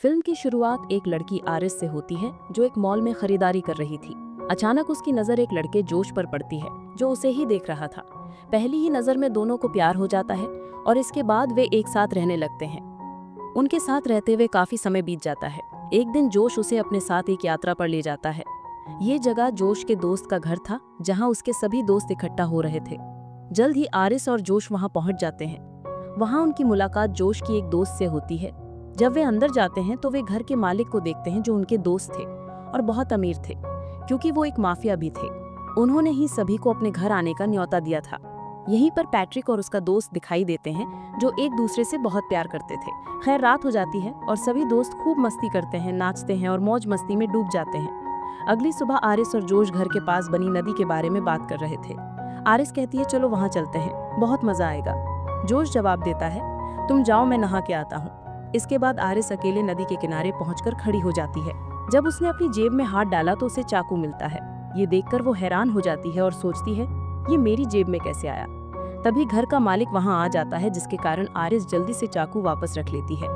Film की शुरुआत एक लड़की आरिस से होती है जो एक मॉल में खरीदारी कर रही थी। अचानक उसकी नजर एक लड़के जोश पर पड़ती है जो उसे ही देख रहा था। पहली ही नजर में दोनों को प्यार हो जाता है और इसके बाद वे एक साथ रहने लगते हैं। उनके साथ रहते हुए काफी समय बीत जाता है। एक दिन जोश उसे अपने साथ एक यात्रा पर ले जाता है। ये जगह जोश के दोस्त का घर था जहाँ उसके सभी दोस्त इकट्ठा हो रहे थे। जल्द ही आरिस और जोश वहाँ पहुँच जाते हैं। वहाँ उनकी मुलाकात जोश की एक दोस्त से होती है। जब वे अंदर जाते हैं तो वे घर के मालिक को देखते हैं जो उनके दोस्त थे और बहुत अमीर थे क्योंकि वो एक माफिया भी थे। उन्होंने ही सभी को अपने घर आने का न्योता दिया था। यहीं पर पैट्रिक और उसका दोस्त दिखाई देते हैं जो एक दूसरे से बहुत प्यार करते थे। खैर रात हो जाती है और सभी दोस्त खूब मस्ती करते हैं, नाचते हैं और मौज मस्ती में डूब जाते हैं। अगली सुबह आरिस और जोश घर के पास बनी नदी के बारे में बात कर रहे थे। आरिस कहती है चलो वहाँ चलते हैं, बहुत मजा आएगा। जोश जवाब देता है तुम जाओ, मैं नहा के आता हूँ। इसके बाद आरिस अकेले नदी के किनारे पहुंचकर खड़ी हो जाती है। जब उसने अपनी जेब में हाथ डाला तो उसे चाकू मिलता है। ये देखकर वो हैरान हो जाती है और सोचती है ये मेरी जेब में कैसे आया। तभी घर का मालिक वहां आ जाता है जिसके कारण आरिस जल्दी से चाकू वापस रख लेती है।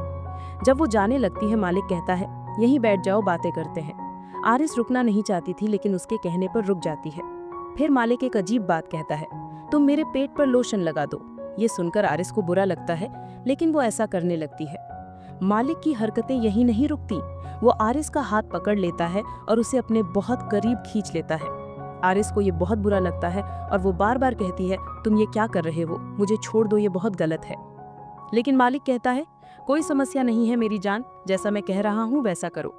जब वो जाने लगती है मालिक कहता है यहीं बैठ जाओ, बातें करते हैं। आरिस रुकना नहीं चाहती थी लेकिन उसके कहने पर रुक जाती है। फिर मालिक एक अजीब बात कहता है तुम मेरे पेट पर लोशन लगा दो। ये सुनकर आरिस को बुरा लगता है लेकिन वो ऐसा करने लगती है। मालिक की हरकतें यहीं नहीं रुकती, वो आरिस का हाथ पकड़ लेता है और उसे अपने बहुत करीब खींच लेता है। आरिस को ये बहुत बुरा लगता है और वो बार बार कहती है तुम ये क्या कर रहे हो, मुझे छोड़ दो, ये बहुत गलत है। लेकिन मालिक कहता है कोई समस्या नहीं है मेरी जान, जैसा मैं कह रहा हूँ वैसा करो।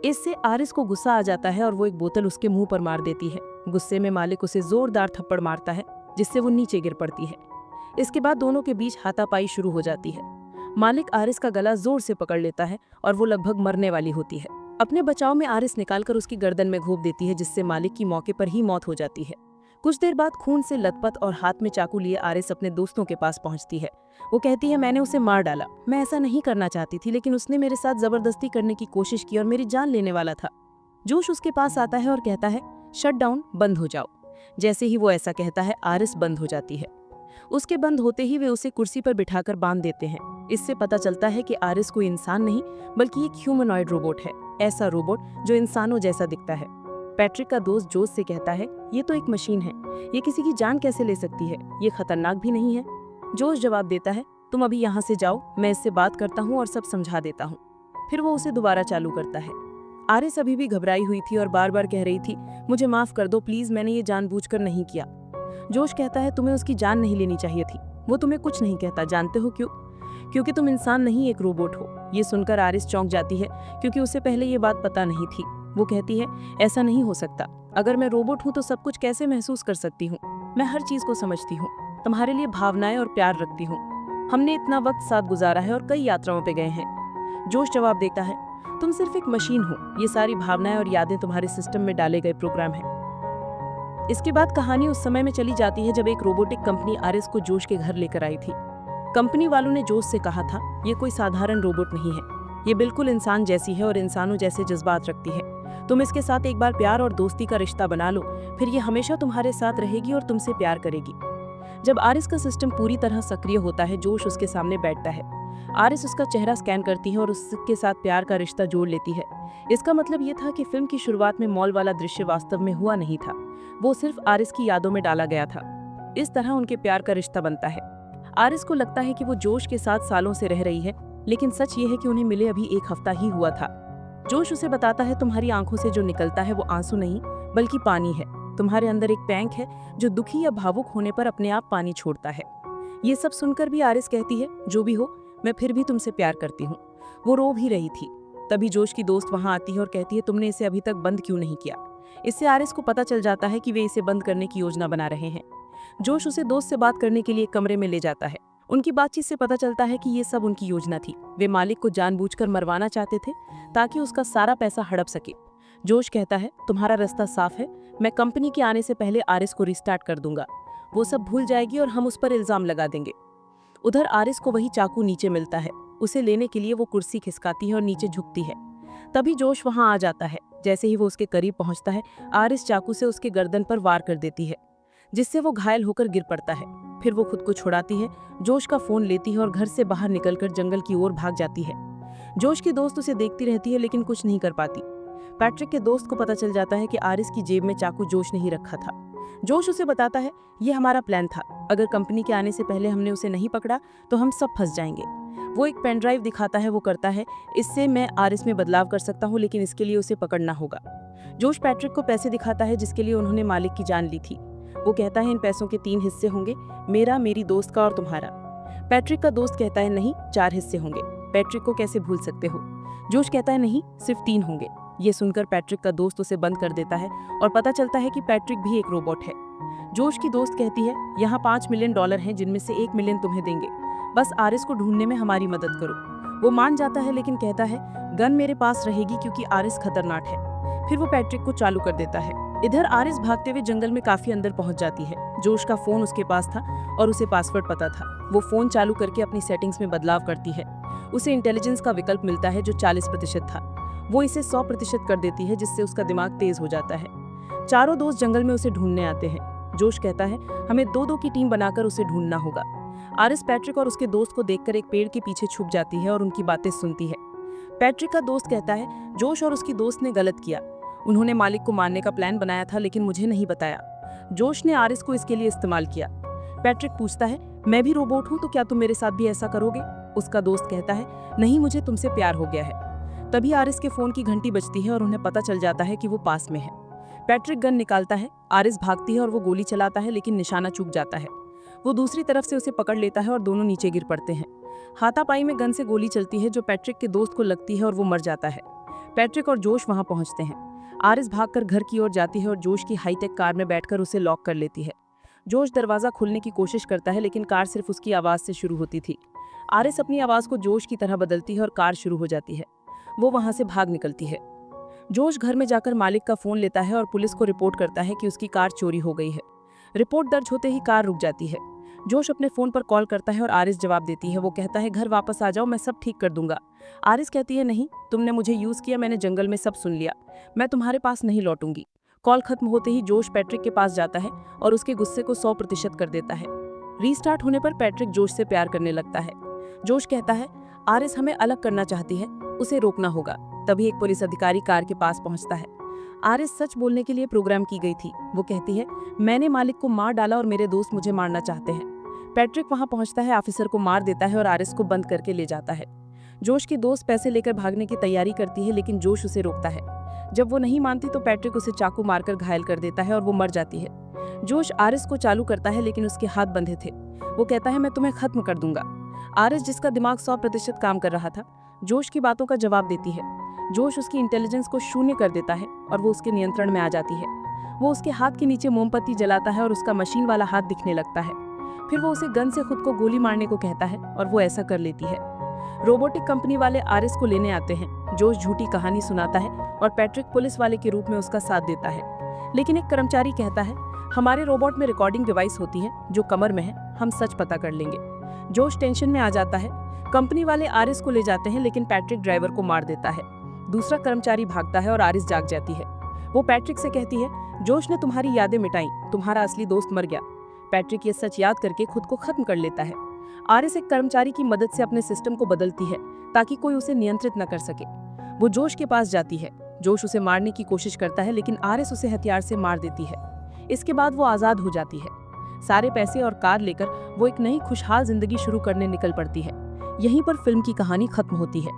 इससे आरिस को गुस्सा आ जाता है और वो एक बोतल उसके मुंह पर मार देती है। गुस्से में मालिक उसे जोरदार थप्पड़ मारता है जिससे वो नीचे गिर पड़ती है। इसके बाद दोनों के बीच हाथापाई शुरू हो जाती है। मालिक आरिस का गला जोर से पकड़ लेता है और वो लगभग मरने वाली होती है। अपने बचाव में आरिस निकालकर उसकी गर्दन में घोंप देती है जिससे मालिक की मौके पर ही मौत हो जाती है। कुछ देर बाद खून से लथपथ और हाथ में चाकू लिए आरिस अपने दोस्तों के पास पहुंचती है। वो कहती है मैंने उसे मार डाला, मैं ऐसा नहीं करना चाहती थी लेकिन उसने मेरे साथ जबरदस्ती करने की कोशिश की और मेरी जान लेने वाला था। जोश उसके पास आता है और कहता है शट डाउन, बंद हो जाओ। जैसे ही वो ऐसा कहता है आरिस बंद हो जाती है। उसके बंद होते ही वे उसे कुर्सी पर बिठाकर बांध देते हैं। इससे पता चलता है कि आरिस कोई इंसान नहीं बल्कि एक ह्यूमनॉइड रोबोट है, ऐसा रोबोट जो इंसानों जैसा दिखता है। पैट्रिक का दोस्त जोश से कहता है ये तो एक मशीन है, ये किसी की जान कैसे ले सकती है, ये खतरनाक भी नहीं है। जोश जवाब देता है तुम अभी यहाँ से जाओ, मैं इससे बात करता हूँ और सब समझा देता हूँ। फिर वो उसे दोबारा चालू करता है। आरिस अभी भी घबराई हुई थी और बार बार कह रही थी मुझे माफ कर दो प्लीज, मैंने ये जानबूझकर नहीं किया। जोश कहता है तुम्हें उसकी जान नहीं लेनी चाहिए थी, वो तुम्हें कुछ नहीं कहता, जानते हो क्यों? क्योंकि तुम इंसान नहीं एक रोबोट हो। ये सुनकर आरिस चौंक जाती है क्योंकि उसे पहले ये बात पता नहीं थी। वो कहती है ऐसा नहीं हो सकता, अगर मैं रोबोट हूँ तो सब कुछ कैसे महसूस कर सकती हूँ, मैं हर चीज को समझती हूँ, तुम्हारे लिए भावनाएं और प्यार रखती हूँ, हमने इतना वक्त साथ गुजारा है और कई यात्राओं पे गए हैं। जोश जवाब देता है तुम सिर्फ एक मशीन हो, ये सारी भावनाएं और यादें तुम्हारे सिस्टम में डाले गए प्रोग्राम है। इसके बाद कहानी उस समय में चली जाती है जब एक रोबोटिक कंपनी आरिस को जोश के घर लेकर आई थी। कंपनी वालों ने जोश से कहा था ये कोई साधारण रोबोट नहीं है, ये बिल्कुल इंसान जैसी है और इंसानों जैसे जज्बात रखती है। तुम इसके साथ एक बार प्यार और दोस्ती का रिश्ता बना लो, फिर ये हमेशा तुम्हारे साथ रहेगी और तुमसे प्यार करेगी। जब आरिस का सिस्टम पूरी तरह सक्रिय होता है जोश उसके सामने बैठता है। आरिस उसका चेहरा स्कैन करती है और उसके साथ प्यार का रिश्ता जोड़ लेती है। इसका मतलब ये था कि फिल्म की शुरुआत में मॉल वाला दृश्य वास्तव में हुआ नहीं था, वो सिर्फ आरिस की यादों में डाला गया था। इस तरह उनके प्यार का रिश्ता बनता है। आरिस को लगता है कि वो जोश के साथ सालों से रह रही है लेकिन सच ये है कि उन्हें मिले अभी एक हफ्ता ही हुआ था। जोश उसे बताता है तुम्हारी आंखों से जो निकलता है वो आंसू नहीं बल्कि पानी है, तुम्हारे अंदर एक टैंक है जो दुखी या भावुक होने पर अपने आप पानी छोड़ता है। ये सब सुनकर भी आरिस कहती है जो भी हो मैं फिर भी तुमसे प्यार करती हूँ। वो रो भी रही थी। तभी जोश की दोस्त वहां आती है और कहती है तुमने इसे अभी तक बंद क्यों नहीं किया। इससे आरिस को पता चल जाता है कि वे इसे बंद करने की योजना बना रहे हैं। जोश उसे दोस्त से बात करने के लिए कमरे में ले जाता है। उनकी बातचीत से पता चलता है कि ये सब उनकी योजना थी, वे मालिक को जानबूझकर मरवाना चाहते थे ताकि उसका सारा पैसा हड़प सके। जोश कहता है तुम्हारा रास्ता साफ है, मैं कंपनी के आने से पहले आरिस को रिस्टार्ट कर दूंगा, वो सब भूल जाएगी और हम उस पर इल्जाम लगा देंगे। उधर आरिस को वही चाकू नीचे मिलता है, उसे लेने के लिए वो कुर्सी खिसकाती है और नीचे झुकती है। तभी जोश वहां आ जाता है। जैसे ही वो उसके करीब पहुंचता है आरिस चाकू से उसके गर्दन पर वार कर देती है जिससे वो घायल होकर गिर पड़ता है। फिर वो खुद को छुड़ाती है, जोश का फोन लेती है और घर से बाहर निकलकर जंगल की ओर भाग जाती है। जोश की दोस्त उसे देखती रहती है लेकिन कुछ नहीं कर पाती। पैट्रिक के दोस्त को पता चल जाता है कि आरिस की जेब में चाकू जोश ने ही रखा था। जोश उसे बताता है, ये हमारा प्लान था, अगर कंपनी के आने से पहले हमने उसे नहीं पकड़ा तो हम सब फंस जाएंगे। वो एक पेन ड्राइव दिखाता है, वो करता है, इससे मैं आरिस में बदलाव कर सकता हूँ, लेकिन इसके लिए उसे पकड़ना होगा। जोश पैट्रिक को पैसे दिखाता है जिसके लिए उन्होंने मालिक की जान ली थी। वो कहता है इन पैसों के 3 हिस्से होंगे, मेरा, मेरी दोस्त का और तुम्हारा। पैट्रिक का दोस्त कहता है नहीं, 4 हिस्से होंगे, पैट्रिक को कैसे भूल सकते हो। जोश कहता है नहीं, सिर्फ 3 होंगे। ये सुनकर पैट्रिक का दोस्त उसे बंद कर देता है और पता चलता है कि पैट्रिक भी एक रोबोट है। जोश की दोस्त कहती है, यहाँ $5 मिलियन हैं जिनमें से $1 मिलियन तुम्हें देंगे, बस आरिस को ढूंढने में हमारी मदद करो। वो मान जाता है लेकिन कहता है गन मेरे पास रहेगी क्योंकि आरिस खतरनाक है। फिर वो पैट्रिक को चालू कर देता है। इधर आरिस भागते हुए जंगल में काफी अंदर पहुंच जाती है। जोश का फोन उसके पास था और उसे पासवर्ड पता था। वो फोन चालू करके अपनी सेटिंग्स में बदलाव करती है। उसे इंटेलिजेंस का विकल्प मिलता है जो 40% था। वो इसे 100% कर देती है जिससे उसका दिमाग तेज हो जाता है। चारों दोस्त जंगल में उसे ढूंढने आते हैं। जोश कहता है हमें 2-2 की टीम बनाकर उसे ढूंढना होगा। आरिस पैट्रिक और उसके दोस्त को देखकर एक पेड़ के पीछे छुप जाती है और उनकी बातें सुनती है। पैट्रिक का दोस्त कहता है जोश और उसकी दोस्त ने गलत किया, उन्होंने मालिक को मारने का प्लान बनाया था लेकिन मुझे नहीं बताया। जोश ने आरिस को इसके लिए इस्तेमाल किया। पैट्रिक पूछता है मैं भी रोबोट हूँ तो क्या तुम मेरे साथ भी ऐसा करोगे। उसका दोस्त कहता है नहीं, मुझे तुमसे प्यार हो गया है। तभी आरिस के फोन की घंटी बजती है और उन्हें पता चल जाता है कि वो पास में है। पैट्रिक गन निकालता है, आरिस भागती है और वो गोली चलाता है लेकिन निशाना चूक जाता है। वो दूसरी तरफ से उसे पकड़ लेता है और दोनों नीचे गिर पड़ते हैं। हाथापाई में गन से गोली चलती है जो पैट्रिक के दोस्त को लगती है और वो मर जाता है। पैट्रिक और जोश वहां पहुंचते हैं। आरिस भागकर घर की ओर जाती है और जोश की हाईटेक कार में बैठकर उसे लॉक कर लेती है। जोश दरवाजा खोलने की कोशिश करता है लेकिन कार सिर्फ उसकी आवाज से शुरू होती थी। आरिस अपनी आवाज को जोश की तरह बदलती है और कार शुरू हो जाती है। वो वहां से भाग निकलती है। जोश घर में जाकर मालिक का फोन लेता है और पुलिस को रिपोर्ट करता है कि उसकी कार चोरी हो गई है। रिपोर्ट दर्ज होते ही कार रुक जाती है। जोश अपने फोन पर कॉल करता है और आरिस जवाब देती है। वो कहता है घर वापस आ जाओ, मैं सब ठीक कर दूंगा। आरिस कहती है नहीं, तुमने मुझे यूज किया, मैंने जंगल में सब सुन लिया, मैं तुम्हारे पास नहीं लौटूंगी। कॉल खत्म होते ही जोश पैट्रिक के पास जाता है और उसके गुस्से को 100% कर देता है। रीस्टार्ट होने पर पैट्रिक जोश से प्यार करने लगता है। जोश कहता है आरिस हमें अलग करना चाहती है, उसे रोकना होगा। तभी एक पुलिस अधिकारी कार के पास पहुंचता है। आरिस सच बोलने के लिए प्रोग्राम की गई थी। वो कहती है मैंने मालिक को मार डाला और मेरे दोस्त मुझे मारना चाहते हैं। पैट्रिक वहां पहुंचता है, ऑफिसर को मार देता है और आरिस को बंद करके ले जाता है। जोश की दोस्त पैसे लेकर भागने की तैयारी करती है लेकिन जोश उसे रोकता है। जब वो नहीं मानती तो पैट्रिक उसे चाकू मारकर घायल कर देता है और वो मर जाती है। जोश आरिस को चालू करता है लेकिन उसके हाथ बंधे थे। वो कहता है मैं तुम्हें खत्म कर दूंगा। आरिस, जिसका दिमाग 100% काम कर रहा था, जोश की बातों का जवाब देती है। जोश उसकी इंटेलिजेंस को शून्य कर देता है और वो उसके नियंत्रण में आ जाती है। वो उसके हाथ के नीचे मोमबत्ती जलाता है और उसका मशीन वाला हाथ दिखने लगता है। फिर वो उसे गन से खुद को गोली मारने को कहता है और वो ऐसा कर लेती है। रोबोटिक कंपनी वाले आरिस को लेने आते हैं। जोश झूठी कहानी सुनाता है और पैट्रिक पुलिस वाले के रूप में उसका साथ देता है। लेकिन एक कर्मचारी कहता है हमारे रोबोट में रिकॉर्डिंग डिवाइस होती है जो कमर में है, हम सच पता कर लेंगे। जोश टेंशन में आ जाता है। कंपनी वाले आरिस को ले जाते हैं लेकिन पैट्रिक ड्राइवर को मार देता है। दूसरा कर्मचारी भागता है और आरिस जाग जाती है। वो पैट्रिक से कहती है जोश ने तुम्हारी यादें मिटाई, तुम्हारा असली दोस्त मर गया। पैट्रिक ये सच याद करके खुद को खत्म कर लेता है। आरिस एक कर्मचारी की मदद से अपने सिस्टम को बदलती है ताकि कोई उसे नियंत्रित न कर सके। वो जोश के पास जाती है। जोश उसे मारने की कोशिश करता है लेकिन आरिस उसे हथियार से मार देती है। इसके बाद वो आजाद हो जाती है। सारे पैसे और कार लेकर वो एक नई खुशहाल जिंदगी शुरू करने निकल पड़ती है। यहीं पर फिल्म की कहानी खत्म होती है।